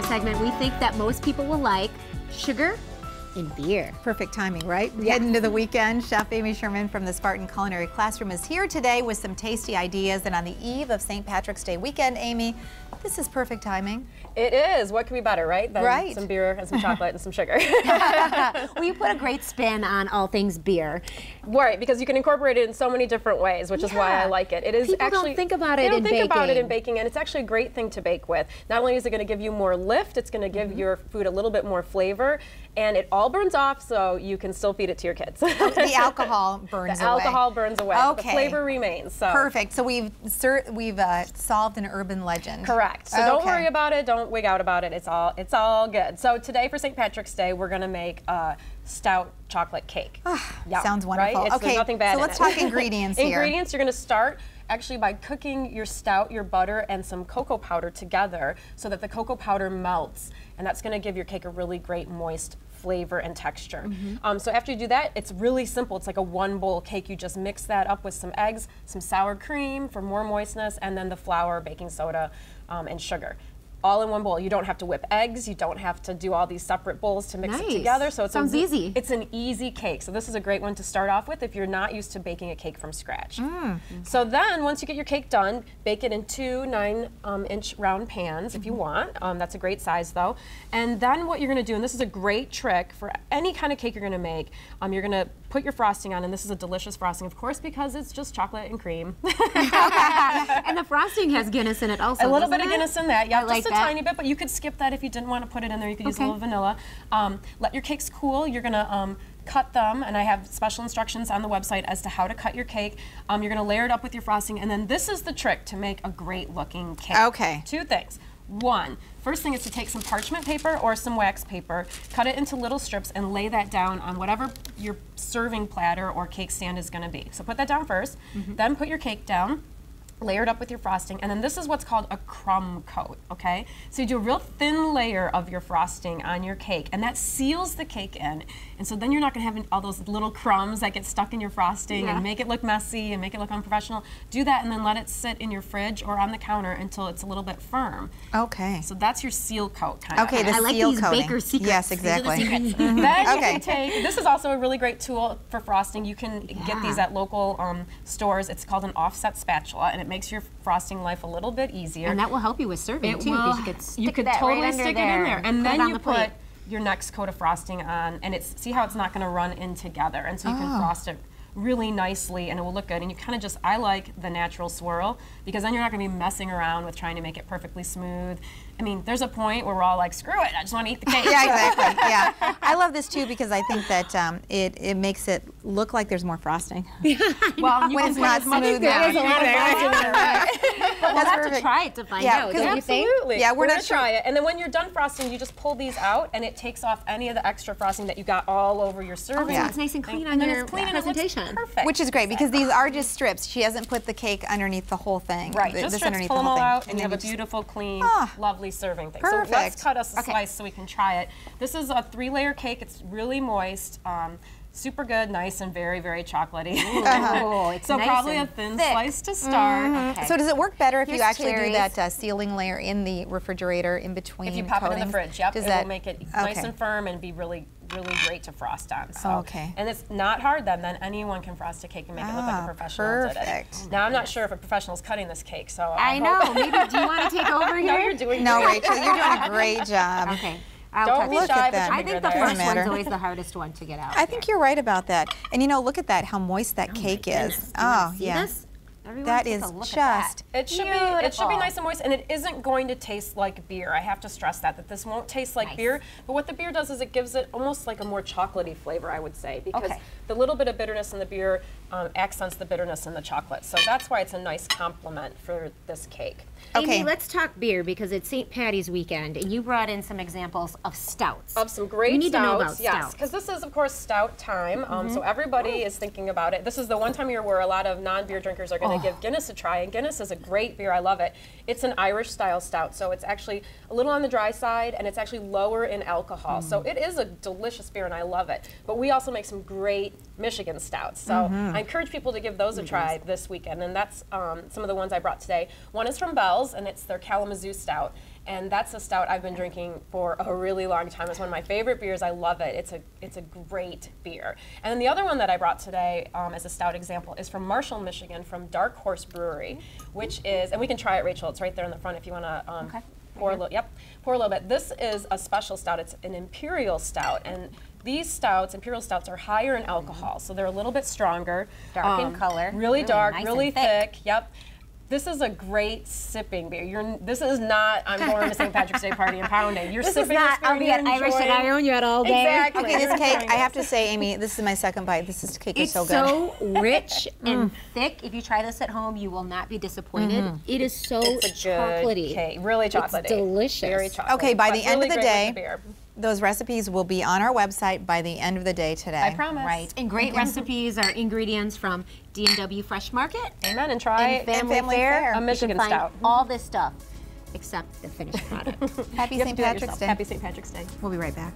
our segment we think that most people will like: sugar and beer. Perfect timing, right? Yes. Heading to the weekend. Chef Amy Sherman from the Spartan Culinary Classroom is here today with some tasty ideas. And on the eve of St. Patrick's Day weekend, Amy, this is perfect timing. It is. What could be better, right? Than some beer and some chocolate and some sugar. Well, you put a great spin on all things beer. Right, because you can incorporate it in so many different ways, which is why I like it. It is People actually don't think about it in baking. They don't think about it in baking, and it's actually a great thing to bake with. Not only is it going to give you more lift, it's going to give your food a little bit more flavor, and it all burns off, so you can still feed it to your kids. The alcohol burns away. The alcohol burns away, but the flavor remains. So. Perfect. So we've solved an urban legend. Correct. So don't worry about it. Don't wig out about it. It's all good. So today for St. Patrick's Day, we're going to make a stout chocolate cake. Sounds wonderful. Right? There's nothing bad so let's talk ingredients here. Ingredients, you're going to start actually by cooking your stout, your butter, and some cocoa powder together so that the cocoa powder melts, and that's going to give your cake a really great moist flavor and texture. So after you do that, it's really simple. It's like a one bowl cake. You just mix that up with some eggs, some sour cream for more moistness, and then the flour, baking soda, and sugar. All in one bowl. You don't have to whip eggs. You don't have to do all these separate bowls to mix it together. So it sounds easy. It's an easy cake. So this is a great one to start off with if you're not used to baking a cake from scratch. So then once you get your cake done, bake it in two 9-inch round pans if you want. That's a great size though. And then what you're going to do, and this is a great trick for any kind of cake you're going to make, you're going to put your frosting on, and this is a delicious frosting, of course, because it's just chocolate and cream. And the frosting has Guinness in it also. A little bit of Guinness in that, yeah, like just a tiny bit, but you could skip that if you didn't want to put it in there. You could use a little vanilla. Let your cakes cool. You're going to cut them, and I have special instructions on the website as to how to cut your cake. You're going to layer it up with your frosting, and then this is the trick to make a great looking cake. Two things. One, first thing is to take some parchment paper or some wax paper, cut it into little strips, and lay that down on whatever your serving platter or cake stand is going to be. So put that down first, then put your cake down, layer it up with your frosting, and then this is what's called a crumb coat, okay? So you do a real thin layer of your frosting on your cake, and that seals the cake in, and so then you're not gonna have all those little crumbs that get stuck in your frosting and make it look messy and make it look unprofessional. Do that and then let it sit in your fridge or on the counter until it's a little bit firm. So that's your seal coat, kind of. The I like seal these coating. baker secrets. Yes, exactly. Then you can take, this is also a really great tool for frosting. You can get these at local stores. It's called an offset spatula, and it makes your frosting life a little bit easier. And that will help you with serving too, because you could totally stick it in there. And then you put plate. your next coat of frosting on, and see how it's not going to run in together, and so you can frost it really nicely, and it will look good. And you kind of just, I like the natural swirl, because then you're not going to be messing around with trying to make it perfectly smooth. I mean, there's a point where we're all like, screw it, I just want to eat the cake. Yeah. I love this too, because I think that it makes it look like there's more frosting. Well, when it's not smooth now. But we'll have to try it to find out. Absolutely. Yeah, we're going to try it. And then when you're done frosting, you just pull these out, and it takes off any of the extra frosting that you got all over your serving. So it's nice and clean on your presentation. Perfect. Which is great, because these are just strips. She hasn't put the cake underneath the whole thing. Right, just strips, underneath pull the them whole all thing. out, and you have a beautiful, clean, lovely serving thing. Perfect. So let's cut us a slice so we can try it. This is a 3-layer cake. It's really moist. Super good, nice, and very, very chocolatey. So nice, probably a thin slice to start. So does it work better if you actually do that sealing layer in the refrigerator in between If you pop it in the fridge, it will make it nice and firm and be really great to frost on. So, and it's not hard then anyone can frost a cake and make it look like a professional did it. Now I'm not sure if a professional is cutting this cake, so I know. Maybe do you want to take over here? No, you're doing No, great. Rachel, you're doing a great job. Don't be shy, but I think the first one's always the hardest one to get out. I think you're right about that. And you know, look at that, how moist that cake is. Oh, yeah. That is just it should be nice and moist, and it isn't going to taste like beer. I have to stress that this won't taste like beer, but what the beer does is it gives it almost like a more chocolatey flavor, I would say, because the little bit of bitterness in the beer accents the bitterness in the chocolate. So that's why it's a nice complement for this cake. Amy, let's talk beer, because it's St. Patty's weekend, and you brought in some examples of stouts. Of some great we need stouts, to know about yes, because this is, of course, stout time, so everybody is thinking about it. This is the one time of year where a lot of non-beer drinkers are going to give Guinness a try, and Guinness is a great beer. I love it. It's an Irish-style stout, so it's actually a little on the dry side, and it's actually lower in alcohol. So it is a delicious beer, and I love it. But we also make some great Michigan stouts. So I encourage people to give those a try this weekend, and that's some of the ones I brought today. One is from Bell's, and it's their Kalamazoo Stout. And that's a stout I've been drinking for a really long time. It's one of my favorite beers. I love it. It's a great beer. And then the other one that I brought today as a stout example is from Marshall, Michigan, from Dark Horse Brewery, which is, and we can try it, Rachel. It's right there in the front if you want to pour a little. Yep, pour a little bit. This is a special stout. It's an imperial stout, and these stouts, imperial stouts, are higher in alcohol, so they're a little bit stronger, Dark in color, really dark, nice really and thick. Yep. This is a great sipping beer. This is not, I'm going to St. Patrick's Day party and pounding. You're This sipping is not, this beer I'll be at and Irish and enjoying- Ione you at all day. Exactly. Okay, this You're cake, enjoying I have this. to say, Amy, this is my second bite. This cake is It's so good. so rich and thick. If you try this at home, you will not be disappointed. It is so It's a good chocolatey. cake. Really chocolatey. It's delicious. Very chocolatey. Okay, by but the end really of the great day, with the beer. those recipes will be on our website by the end of the day today. I promise. Right, and great recipes are ingredients from D&W Fresh Market Amen, and try and Family, Family Fare. Fare. a You Michigan can find stout. all this stuff except the finished product. Happy You have St. to do it Patrick's yourself. Day. Happy St. Patrick's Day. We'll be right back.